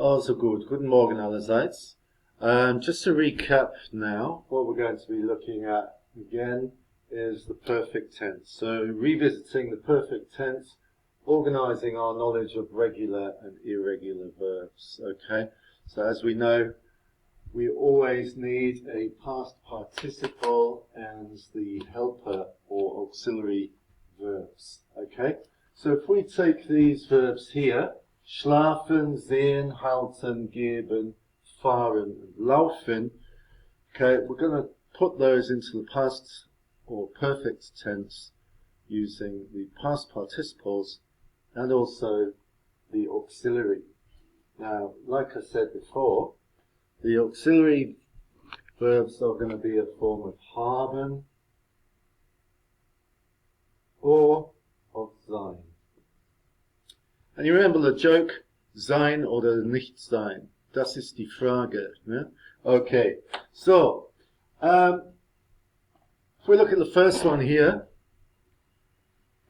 Also gut. Guten Morgen allerseits. Just to recap now, what we're going to be looking at again is the perfect tense. So revisiting the perfect tense, organizing our knowledge of regular and irregular verbs. Okay, so as we know, we always need a past participle and the helper or auxiliary verbs. Okay, so if we take these verbs here, schlafen, sehen, halten, geben, fahren, and laufen, okay, we're going to put those into the past or perfect tense using the past participles and also the auxiliary. Now, like I said before, the auxiliary verbs are going to be a form of haben or of sein. And you remember the joke, sein oder nicht sein? Das ist die Frage. Ne? Okay, so if we look at the first one here,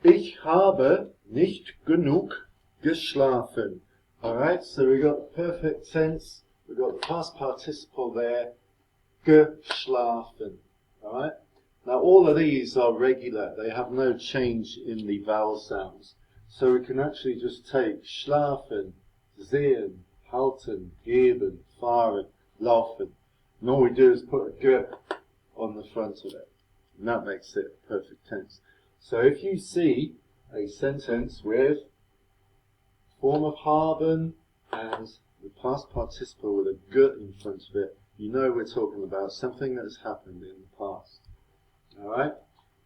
ich habe nicht genug geschlafen. Alright, so we got the perfect tense, we've got the past participle there, geschlafen. Alright, now all of these are regular, they have no change in the vowel sounds. So we can actually just take schlafen, sehen, halten, geben, fahren, laufen. And all we do is put a g on the front of it. And that makes it a perfect tense. So if you see a sentence with form of haben and the past participle with a g in front of it, you know we're talking about something that has happened in the past. Alright?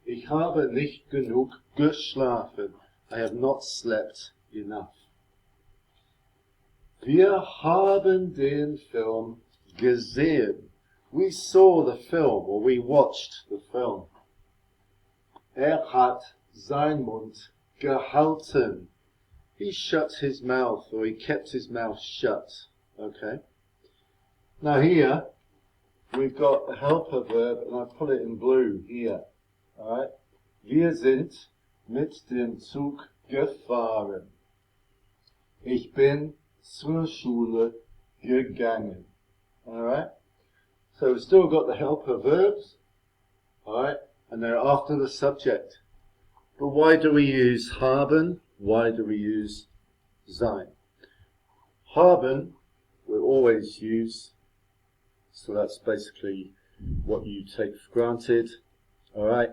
Ich habe nicht genug geschlafen. I have not slept enough. Wir haben den Film gesehen. We saw the film, or we watched the film. Hat sein Mund gehalten. He shut his mouth, or he kept his mouth shut. Okay. Now here, we've got the helper verb, and I put it in blue here. Alright. Wir sind mit dem Zug gefahren. Ich bin zur Schule gegangen. Alright? So we've still got the helper verbs. Alright? And they're after the subject. But why do we use haben? Why do we use sein? Haben we'll always use. So that's basically what you take for granted. Alright?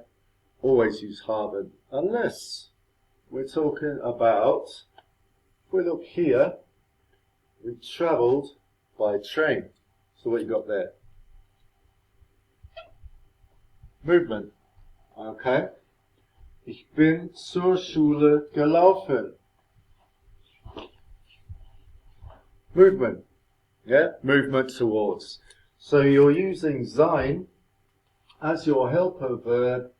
Always use haben. Unless we're talking about, if we look here, we travelled by train. So what you got there? Movement. Okay. Ich bin zur Schule gelaufen. Movement. Yeah, movement towards. So you're using sein as your helper verb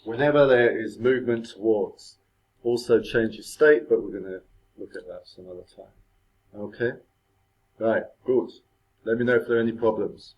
whenever there is movement towards. Also change your state, but we're going to look at that some other time. Okay? Right, good. Let me know if there are any problems.